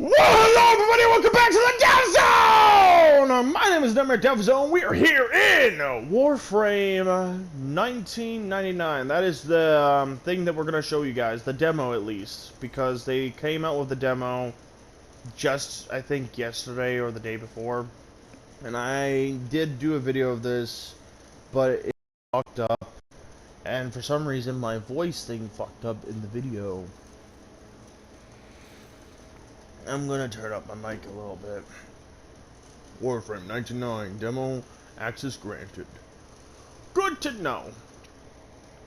Well, hello everybody, welcome back to the Dev Zone! My name is Dev Zone. We are here in Warframe 1999. That is the thing that we're going to show you guys, the demo at least, because they came out with the demo just, I think, yesterday or the day before. And I did do a video of this, but it fucked up, and for some reason my voice thing fucked up in the video. I'm gonna turn up my mic a little bit. Warframe 99 demo access granted. Good to know.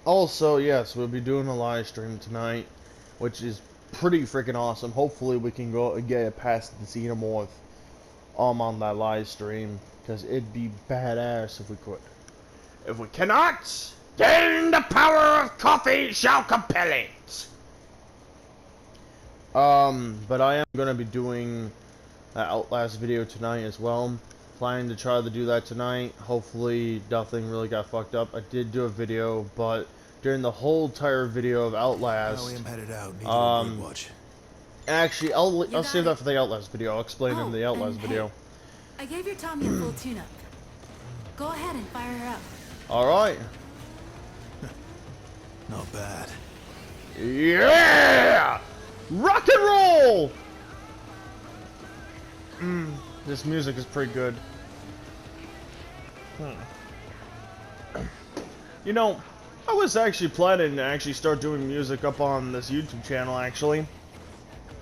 Also, yes, we'll be doing a live stream tonight, which is pretty freaking awesome. Hopefully, we can go and get it past the Xenomorph on that live stream, because it'd be badass if we could. If we cannot, then the power of coffee shall compel it. But I am going to be doing that Outlast video tonight as well. Planning to try to do that tonight. Hopefully nothing really got fucked up. I did do a video, but during the whole entire video of Outlast, actually, I'll save that for the Outlast video. I'll explain in the Outlast video. I gave your Tommy a full tune-up. Go ahead and fire her up. Alright. Not bad. Yeah! Rock and roll! This music is pretty good. You know, I was actually planning to actually start doing music up on this YouTube channel, actually.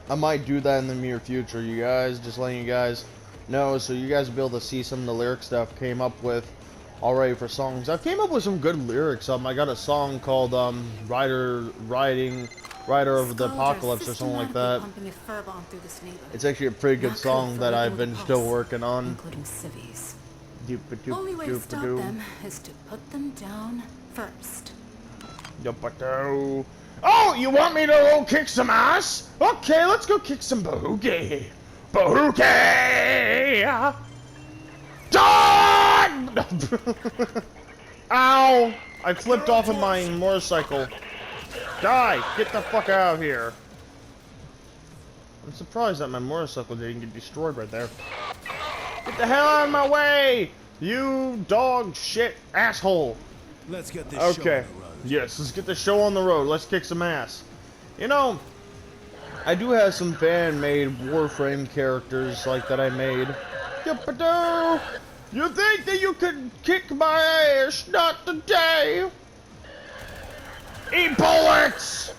I might do that in the near future, you guys. Just letting you guys know, so you guys will be able to see some of the lyric stuff came up with already for songs. I came up with some good lyrics. I got a song called Rider of the Apocalypse or something like that. It's actually a pretty good song that I've been still working on. Including civvies. Only way to stop them is to put them down first. Oh, you want me to go kick some ass? Okay, let's go kick some bahookie. Bahookie! Done! Ow! I flipped off of my motorcycle. Die! Get the fuck out of here. I'm surprised that my motorcycle didn't get destroyed right there. Get the hell out of my way! You dog shit asshole! Let's get this show on the road. Yes, let's get the show on the road. Let's kick some ass. You know, I do have some fan-made Warframe characters like that I made. You think that you could kick my ass? Not today! Eat bullets!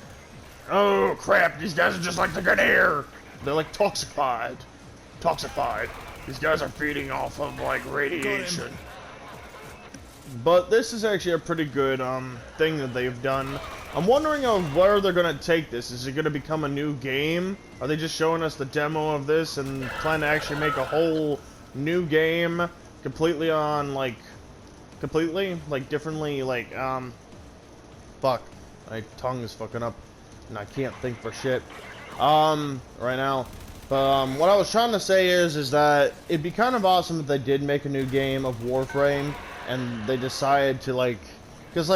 Oh crap, these guys are just like the Grenadier. They're like toxified. These guys are feeding off of like radiation. But this is actually a pretty good thing that they've done. I'm wondering of where they're gonna take this. Is it gonna become a new game? Are they just showing us the demo of this and plan to actually make a whole new game completely differently, fuck. My tongue is fucking up, and I can't think for shit, right now. But, what I was trying to say is that it'd be kind of awesome if they did make a new game of Warframe, and they decided to, because,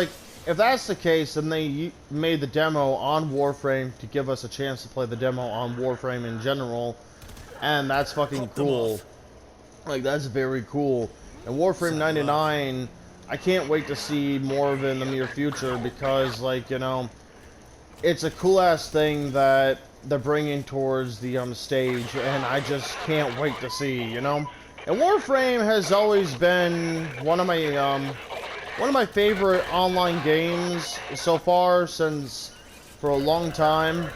if that's the case, then they made the demo on Warframe to give us a chance to play the demo on Warframe in general, and that's fucking cool. That's very cool. And Warframe 99... I can't wait to see more of it in the near future because, you know, it's a cool-ass thing that they're bringing towards the stage, and I just can't wait to see, you know? And Warframe has always been one of my favorite online games so far, since for a long time.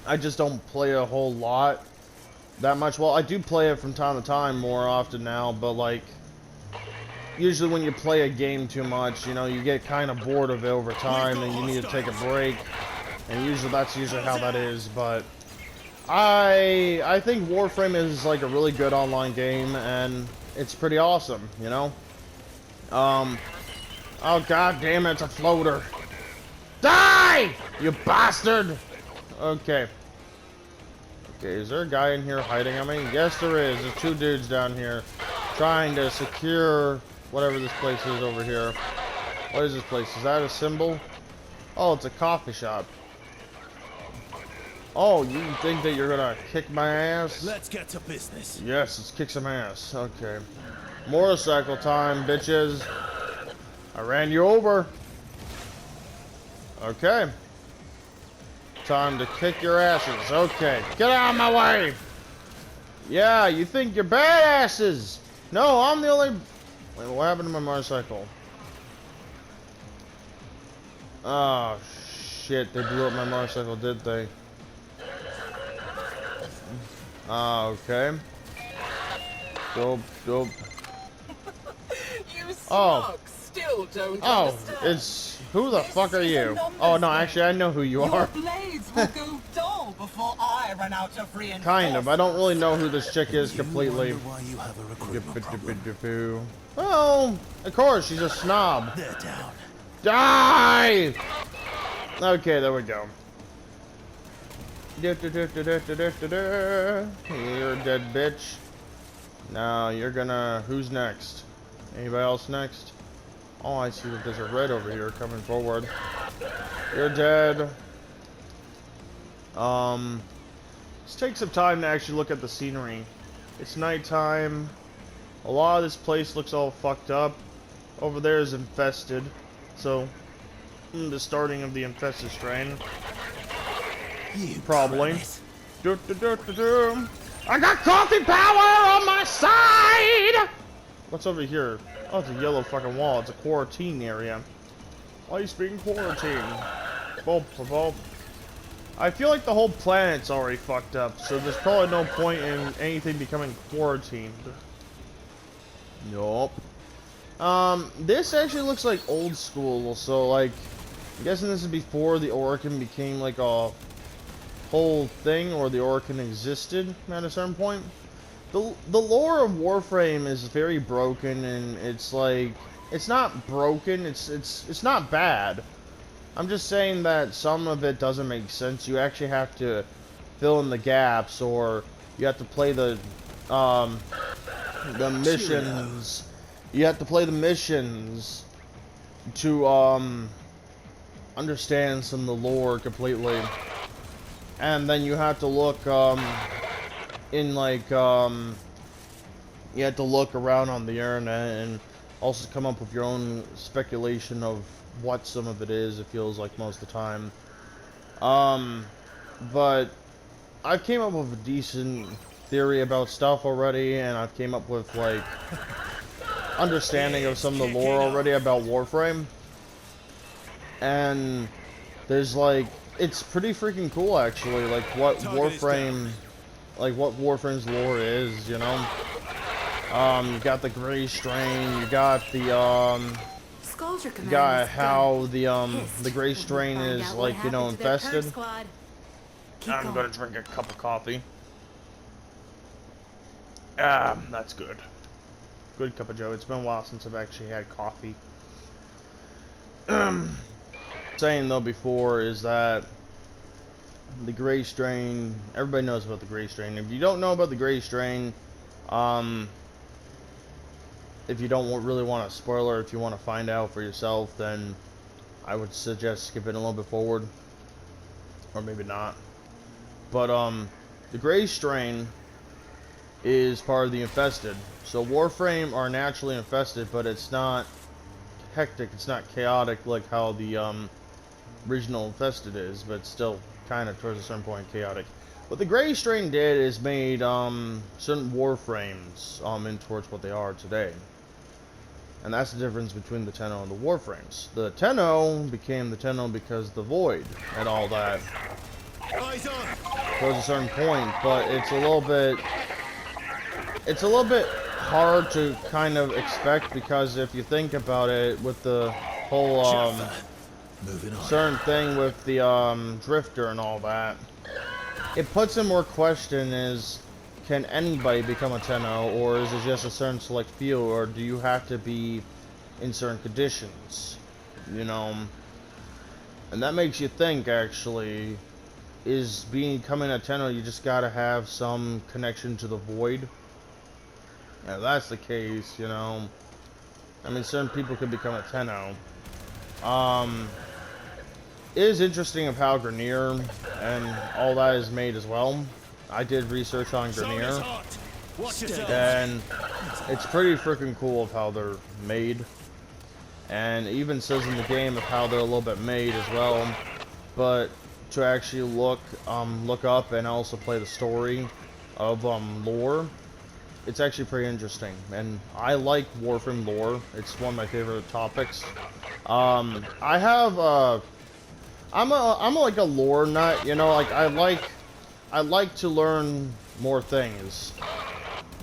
I just don't play a whole lot that much. Well, I do play it from time to time more often now, but, usually when you play a game too much, you know, you get kind of bored of it over time and you need to take a break. And that's usually how that is, but I think Warframe is a really good online game, and it's pretty awesome, you know? Oh god damn it, it's a floater. Die! You bastard! Okay. Okay, is there a guy in here hiding on me? Yes there is. There's two dudes down here trying to secure whatever this place is over here. What is this place? Is that a symbol? Oh, it's a coffee shop. Oh, you think that you're gonna kick my ass? Let's get to business. Yes, let's kick some ass. Okay. Motorcycle time, bitches. I ran you over. Okay. Time to kick your asses. Okay. Get out of my way. Yeah, you think you're badasses. No, I'm the only... Wait, what happened to my motorcycle? Oh, shit. They blew up my motorcycle, did they? Okay. Dope, dope. You slugs still don't understand. It's... Who the fuck are you? Oh, no, actually, I know who you Your are. blades will go dull before I run out of reinforcements. Kind of. I don't really know who this chick is completely. You wonder why you have a recruitment problem. Well, of course, she's a snob. They're down. Die! Okay, there we go. You're a dead bitch. Now you're gonna... Who's next? Anybody else next? Oh, I see that there's a red over here coming forward. You're dead. Let's take some time to actually look at the scenery. It's nighttime. A lot of this place looks all fucked up. Over there is infested. So, the starting of the infested strain. Probably. I got coffee power on my side! What's over here? Oh, it's a yellow fucking wall. It's a quarantine area. Why are you speaking quarantine? Bulb, bulb. I feel like the whole planet's already fucked up, so there's probably no point in anything becoming quarantined. Nope. This actually looks like old school, so like, I'm guessing this is before the Orokin became like a whole thing, or the Orokin existed at a certain point. The lore of Warframe is very broken, and it's like, it's not broken, it's not bad. I'm just saying that some of it doesn't make sense. You actually have to fill in the gaps, or you have to play the missions. You have to play the missions to understand some of the lore completely. And then you have to look in like you have to look around on the internet and also come up with your own speculation of what some of it is. It feels like most of the time. But I've came up with a decent theory about stuff already, and I've came up with like understanding of some of the lore already about Warframe. And there's like, it's pretty freaking cool actually, like what Warframe, like what Warframe's lore is, you know. You got the gray strain, you got the you got how the gray strain is like, you know, infested. I'm gonna drink a cup of coffee. That's good. Good cup of joe. It's been a while since I've actually had coffee. Saying though before is that the gray strain, everybody knows about the gray strain. If you don't know about the gray strain, if you don't really want a spoiler, if you want to find out for yourself, then I would suggest skipping a little bit forward, or maybe not. But the gray strain is part of the infested. So Warframe are naturally infested, but it's not hectic, it's not chaotic like how the original infested is, but still kind of towards a certain point chaotic. What the gray strain did is made certain Warframes in towards what they are today. And that's the difference between the Tenno and the Warframes. The Tenno became the Tenno because the Void and all that. Towards a certain point, but it's a little bit hard to kind of expect, because if you think about it, with the whole certain thing with the drifter and all that, it puts in more question is, can anybody become a Tenno, or is it just a certain select few, or do you have to be in certain conditions, you know? And that makes you think, actually, is becoming a Tenno, you just gotta have some connection to the Void? Yeah, if that's the case, you know, I mean, certain people could become a Tenno. is interesting of how Grenier and all that is made as well. I did research on Grenier, and it's pretty freaking cool of how they're made. And it even says in the game of how they're a little bit made as well. But to actually look up and also play the story of lore, it's actually pretty interesting. And I like Warframe lore. It's one of my favorite topics. I'm like a lore nut, you know, like I like to learn more things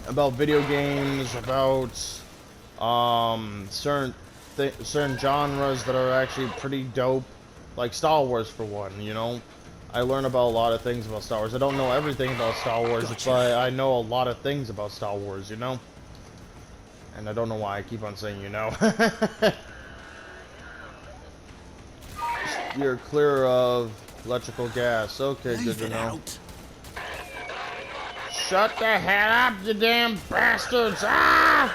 about video games, about certain genres that are actually pretty dope, like Star Wars for one, you know. I learn about a lot of things about Star Wars. I don't know everything about Star Wars, but I know a lot of things about Star Wars, you know. And I don't know why I keep on saying you know. You're clear of electrical gas. Okay, good to know. Shut the hell up, you damn bastards! Ah!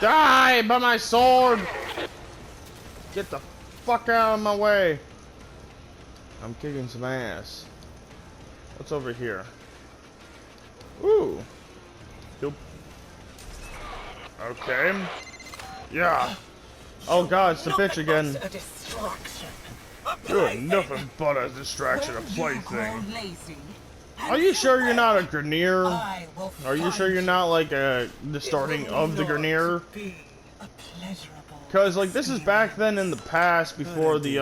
Die by my sword! Get the fuck out of my way! I'm kicking some ass. What's over here? Ooh. Doop. Okay. Yeah. Oh god, it's the bitch again. A distraction. You're nothing but a distraction, a plaything. Lazy. Are you sure you're not a Grenier? I will Are you sure you're not like the starting of the Grenier? Because like this is back then in the past before the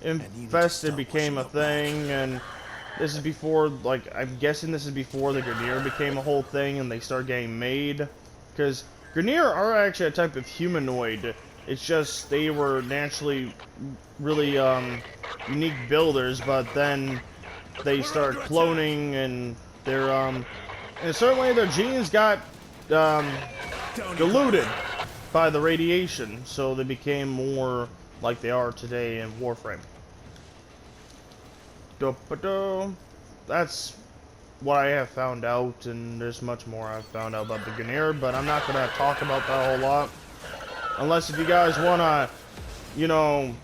Infested became a thing, and this is before, like, I'm guessing this is before the Grenier became a whole thing and they started getting made. Because Grenier are actually a type of humanoid. It's just they were naturally really unique builders, but then they started cloning, and their and certainly their genes got diluted by the radiation, so they became more like they are today in Warframe. That's what I have found out, and there's much more I've found out about the Grenier, but I'm not gonna talk about that a whole lot. Unless if you guys wanna, you know,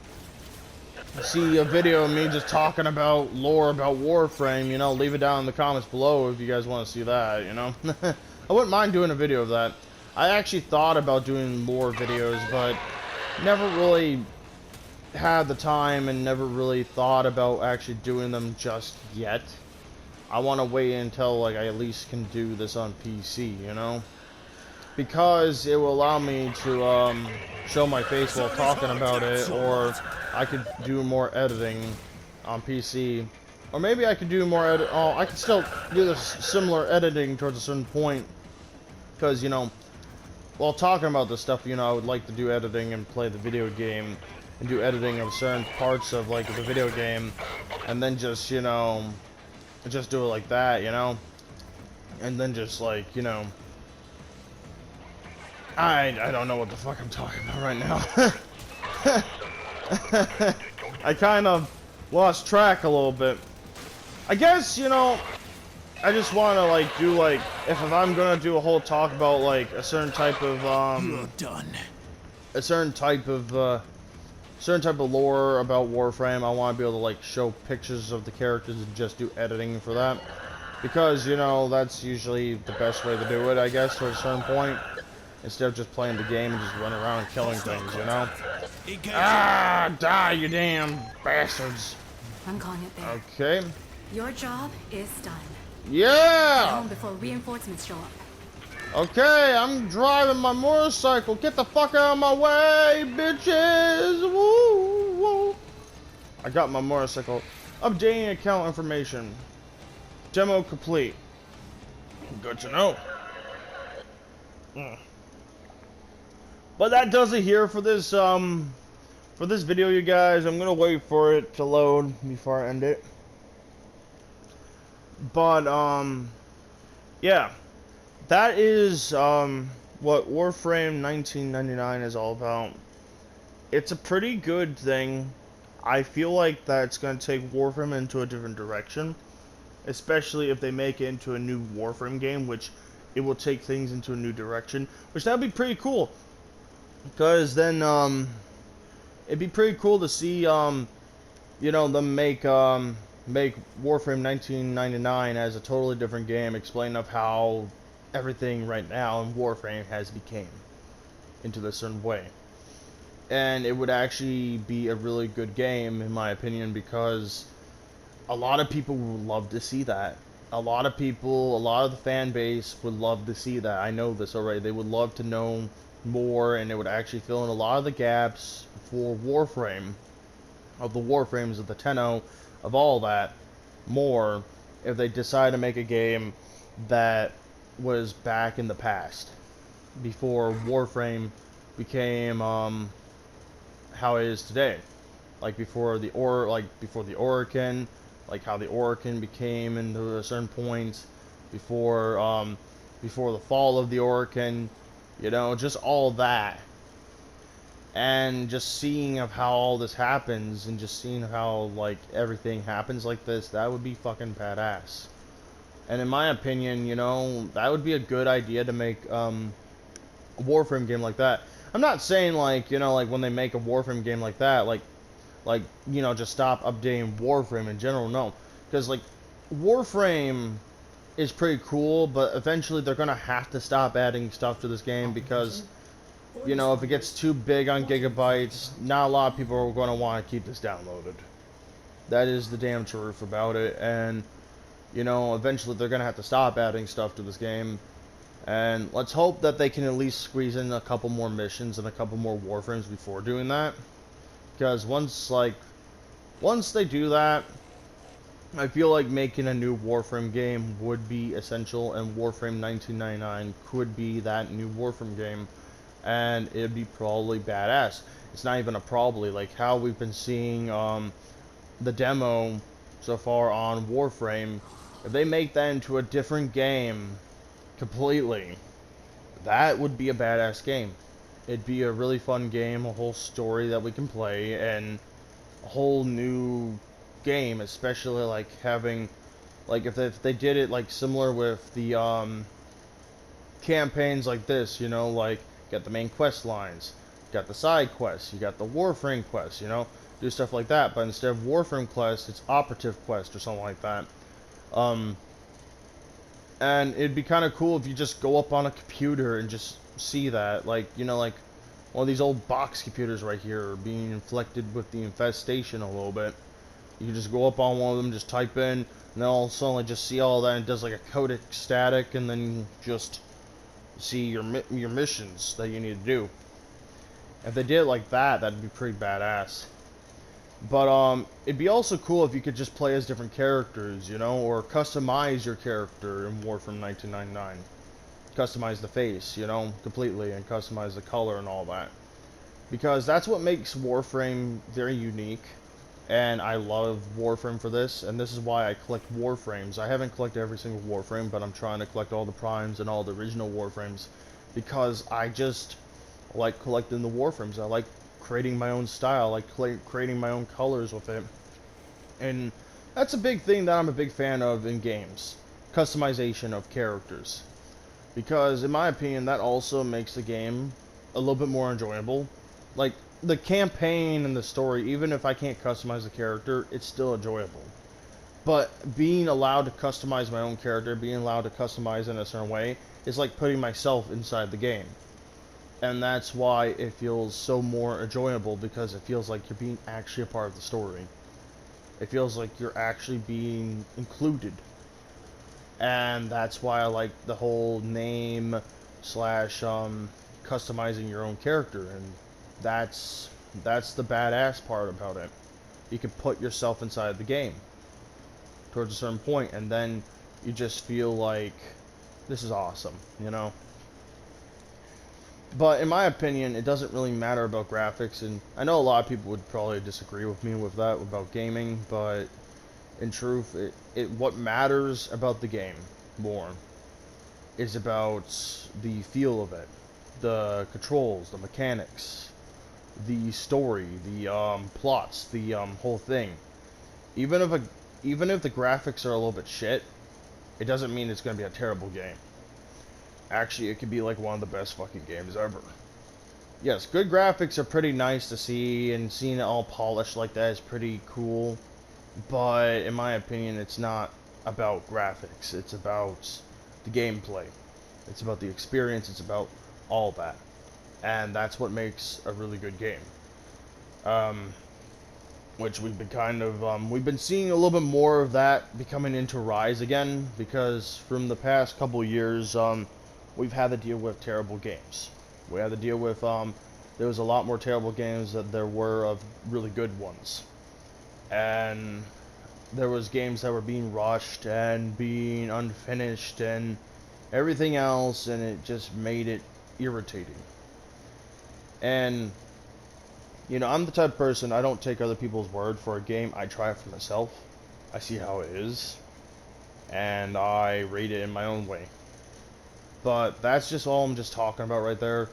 see a video of me just talking about lore about Warframe, you know, leave it down in the comments below if you guys want to see that, you know. I wouldn't mind doing a video of that. I actually thought about doing lore videos, but never really had the time and never really thought about actually doing them just yet. I want to wait until, like, I at least can do this on PC, you know? Because it will allow me to show my face while talking about it, or I could do more editing on PC, or maybe I could do more I could still do this similar editing towards a certain point, because, you know, while talking about this stuff, you know, I would like to do editing and play the video game, and do editing of certain parts of, like, the video game, and then just, you know, just do it like that, you know, and then just, like, you know, I don't know what the fuck I'm talking about right now. I kind of lost track a little bit. I guess, you know, I just want to, like, do, like, if I'm gonna do a whole talk about, like, a certain type of, You're done. a certain type of lore about Warframe, I want to be able to, like, show pictures of the characters and just do editing for that. Because, you know, that's usually the best way to do it, I guess, to a certain point. Instead of just playing the game and just running around and killing things, you know? Ah, die, you damn bastards. I'm calling it there. Okay. Your job is done. Yeah! Home before reinforcements show up. Okay, I'm driving my motorcycle. Get the fuck out of my way, bitches! Woo, woo. I got my motorcycle. Updating account information. Demo complete. Good to know. But that does it here for this video, you guys. I'm gonna wait for it to load before I end it. But yeah, that is what Warframe 1999 is all about. It's a pretty good thing. I feel like that's gonna take Warframe into a different direction, especially if they make it into a new Warframe game, which it will take things into a new direction, which that'd be pretty cool. Because then, it'd be pretty cool to see, you know, them make Warframe 1999 as a totally different game, explain of how everything right now in Warframe has became into this certain way. And it would actually be a really good game, in my opinion, because a lot of people would love to see that. A lot of people, a lot of the fan base would love to see that. I know this already. They would love to know more, and it would actually fill in a lot of the gaps for Warframe, of the Warframes, of the Tenno, of all that, more, if they decide to make a game that was back in the past, before Warframe became, how it is today. Like before the Orokin, like how the Orokin became into a certain point, before the fall of the Orokin, you know, just all that. And just seeing of how all this happens, and just seeing how, like, everything happens like this, that would be fucking badass. And in my opinion, you know, that would be a good idea to make, a Warframe game like that. I'm not saying, like, you know, like, when they make a Warframe game like that, like, you know, just stop updating Warframe in general, no. Because, like, Warframe is pretty cool, but eventually they're gonna have to stop adding stuff to this game, because, you know, if it gets too big on gigabytes, not a lot of people are gonna want to keep this downloaded. That is the damn truth about it, and, you know, eventually they're gonna have to stop adding stuff to this game. And let's hope that they can at least squeeze in a couple more missions and a couple more Warframes before doing that. Because once they do that, I feel like making a new Warframe game would be essential, and Warframe 1999 could be that new Warframe game, and it'd be probably badass. It's not even a probably, like how we've been seeing the demo so far on Warframe. If they make that into a different game completely, that would be a badass game. It'd be a really fun game, a whole story that we can play, and a whole new game, especially like having, like if they did it like similar with the campaigns like this, you know, like you got the main quest lines, you got the side quests, you got the Warframe quests, you know, do stuff like that, but instead of Warframe quest, it's operative quest or something like that. And it'd be kind of cool if you just go up on a computer and just see that, like, you know, like one of these old box computers right here are being inflicted with the infestation a little bit. You can just go up on one of them, just type in, and then all of a sudden just see all that, and it does like a codec static, and then you just see your missions that you need to do. If they did it like that, that'd be pretty badass. But it'd be also cool if you could just play as different characters, you know, or customize your character in Warframe 1999. Customize the face, you know, completely, and customize the color and all that. Because that's what makes Warframe very unique, and I love Warframe for this, and this is why I collect Warframes. I haven't collected every single Warframe, but I'm trying to collect all the Primes and all the original Warframes, because I just like collecting the Warframes. I like creating my own style, like creating my own colors with it. And that's a big thing that I'm a big fan of in games. Customization of characters. Because in my opinion, that also makes the game a little bit more enjoyable. Like, the campaign and the story, even if I can't customize the character, it's still enjoyable. But being allowed to customize my own character, being allowed to customize in a certain way, is like putting myself inside the game. And that's why it feels so more enjoyable, because it feels like you're being actually a part of the story. It feels like you're actually being included. And that's why I like the whole name slash customizing your own character, and that's the badass part about it. You can put yourself inside the game towards a certain point, and then you just feel like this is awesome, you know. But in my opinion, it doesn't really matter about graphics, and I know a lot of people would probably disagree with me with that about gaming, but in truth, what matters about the game more is about the feel of it, the controls, the mechanics, the story, the plots, the whole thing. Even if the graphics are a little bit shit, it doesn't mean it's going to be a terrible game. Actually, it could be like one of the best fucking games ever. yes, good graphics are pretty nice to see, and seeing it all polished like that is pretty cool. But in my opinion, it's not about graphics. It's about the gameplay. It's about the experience. It's about all that. And that's what makes a really good game. Which we've been we've been seeing a little bit more of that becoming into Rise again, because from the past couple years, we've had to deal with terrible games. We had to deal with, there was a lot more terrible games than there were of really good ones. And there was games that were being rushed and being unfinished and everything else, and it just made it irritating. And, you know, I'm the type of person, I don't take other people's word for a game. I try it for myself. I see how it is. And I rate it in my own way. But that's just all I'm just talking about right there.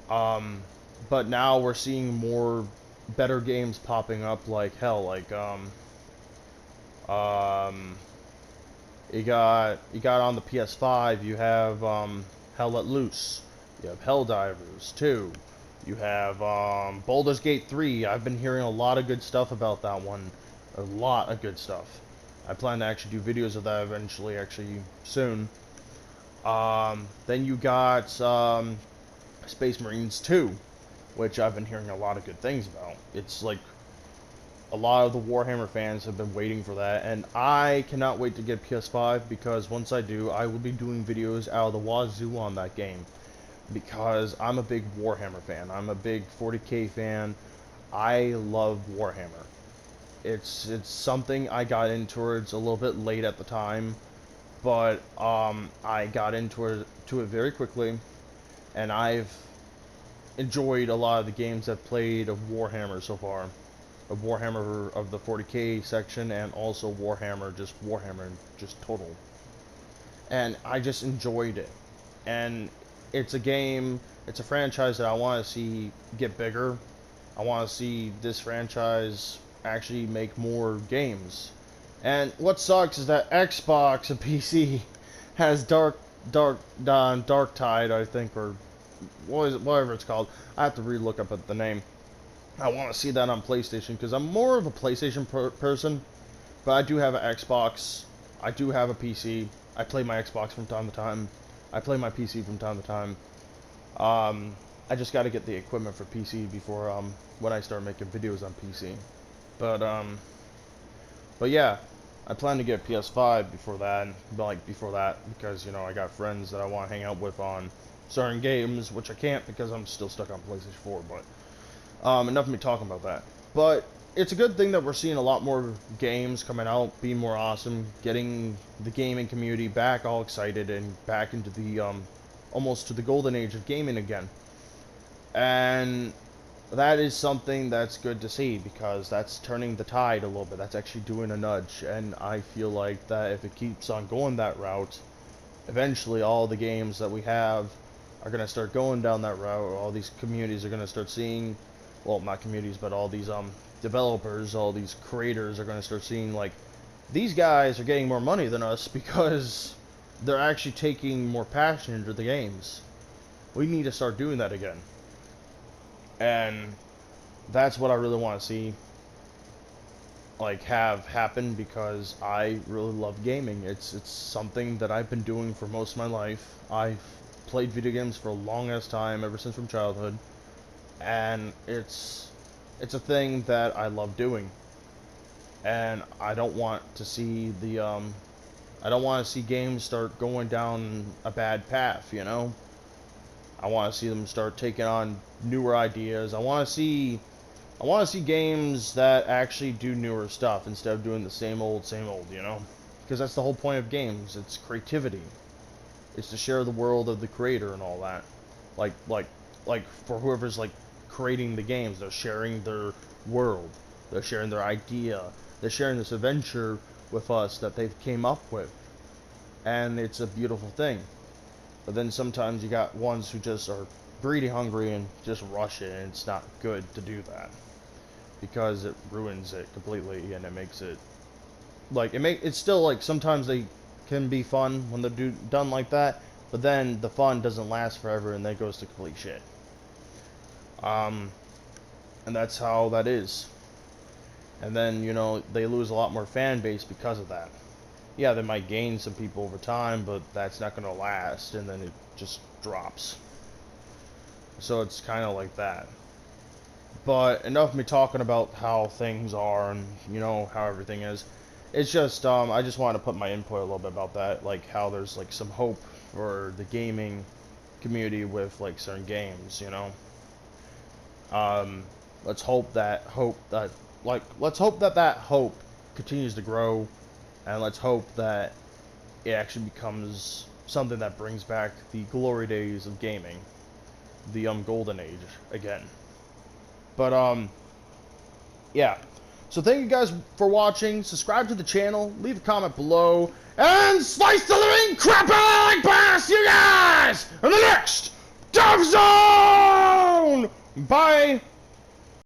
But now we're seeing more better games popping up, like hell, like you got on the PS5, you have Hell Let Loose, you have Helldivers 2, you have Baldur's Gate 3. I've been hearing a lot of good stuff about that one, a lot of good stuff. I plan to actually do videos of that eventually, actually soon. Then you got Space Marines 2, which I've been hearing a lot of good things about. It's like a lot of the Warhammer fans have been waiting for that, and I cannot wait to get PS5, because once I do, I will be doing videos out of the wazoo on that game, because I'm a big Warhammer fan. I'm a big 40K fan. I love Warhammer. It's something I got into a little bit late at the time, but I got into it very quickly, and I've enjoyed a lot of the games I've played of Warhammer so far. Of Warhammer of the 40K section, and also Warhammer just total. And I just enjoyed it. And it's a game, it's a franchise that I want to see get bigger. I want to see this franchise actually make more games. And what sucks is that Xbox and PC has Dark Tide, I think, or whatever it's called. I have to re-look up at the name. I want to see that on PlayStation, because I'm more of a PlayStation person, but I do have an Xbox, I do have a PC, I play my Xbox from time to time, I play my PC from time to time. I just got to get the equipment for PC before when I start making videos on PC. But yeah, I plan to get PS5 before that, because, you know, I got friends that I want to hang out with on certain games, which I can't because I'm still stuck on PlayStation 4, but enough of me talking about that. But it's a good thing that we're seeing a lot more games coming out, being more awesome, getting the gaming community back all excited and back into the almost to the golden age of gaming again. And that is something that's good to see, because that's turning the tide a little bit. That's actually doing a nudge, and I feel like that if it keeps on going that route, eventually all the games that we have are going to start going down that route. All these communities are going to start seeing, well, not communities, but all these developers, all these creators are going to start seeing, like, these guys are getting more money than us because they're actually taking more passion into the games. We need to start doing that again. And that's what I really want to see, like, have happen, because I really love gaming. It's something that I've been doing for most of my life. I've played video games for a long-ass time, ever since from childhood. And it's a thing that I love doing, and I don't want to see games start going down a bad path, you know. I want to see them start taking on newer ideas. I want to see games that actually do newer stuff instead of doing the same old, you know, because that's the whole point of games. It's creativity. It's to share the world of the creator and all that. Like for whoever's like creating the games, they're sharing their world, they're sharing their idea, they're sharing this adventure with us that they've came up with, and it's a beautiful thing. But then sometimes you got ones who just are greedy, hungry, and just rush it, and it's not good to do that, because it ruins it completely, and it makes it like it's still, like, sometimes they can be fun when they're done like that, but then the fun doesn't last forever, and that goes to complete shit. And that's how that is. And then, you know, they lose a lot more fan base because of that. Yeah, they might gain some people over time, but that's not going to last, and then it just drops. So it's kind of like that. But enough of me talking about how things are and, you know, how everything is. It's just, I just wanted to put my input a little bit about that, like how there's like some hope for the gaming community with like certain games, you know. Let's hope that hope continues to grow, and let's hope that it actually becomes something that brings back the glory days of gaming, the golden age again. But yeah. So thank you guys for watching. Subscribe to the channel, leave a comment below, and slice the living crap out of past you guys in the next Dev Zone! Bye!